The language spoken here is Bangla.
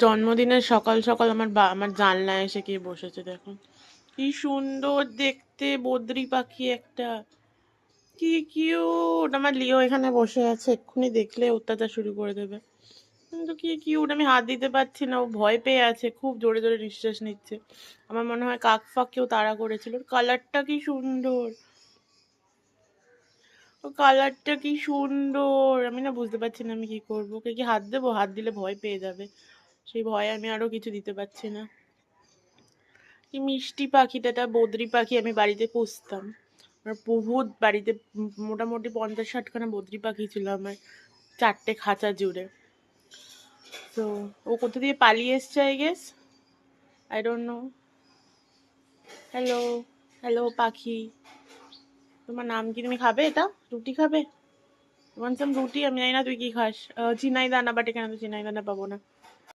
জন্মদিনের সকাল সকাল আমার জানলায় এসে কে বসেছে দেখুন। কি সুন্দর দেখতে বদ্রি পাখি একটা, কি কিউট। আমার লিও এখানে বসে আছে, এক্ষুনি দেখলে অত্যাচার শুরু করে দেবে। কিন্তু কি কিউট, আমি হাত দিতে পারছি না, ও ভয় পেয়ে আছে, খুব জোরে জোরে নিঃশ্বাস নিচ্ছে। আমার মনে হয় কাক ফাক কেউ তাড়া করেছিল। ওর কালারটা কি সুন্দর, ও কালারটা কি সুন্দর। আমি না বুঝতে পারছি না আমি কি করবো। ওকে কি হাত দেবো? হাত দিলে ভয় পেয়ে যাবে, সেই ভয়ে আমি আরো কিছু দিতে পারছি না। কি মিষ্টি পাখিটা, এটা বদ্রি পাখি আমি বাড়িতে পুষতাম। আমার বহুত বাড়িতে মোটামুটি 50-60খানা বদ্রি পাখি ছিল আমার, 4টে খাঁচা জুড়ে। তো ও কোথা দিয়ে পালিয়ে এসছে I guess, I don't know. Hello, hello পাখি, তোমার নাম কি? তুমি খাবে এটা? রুটি খাবে? ওয়ান সাম রুটি? আমি জানি না তুই কি খাস। চিনাই দানা, বাট এখানে তো চিনাই দানা পাবো না।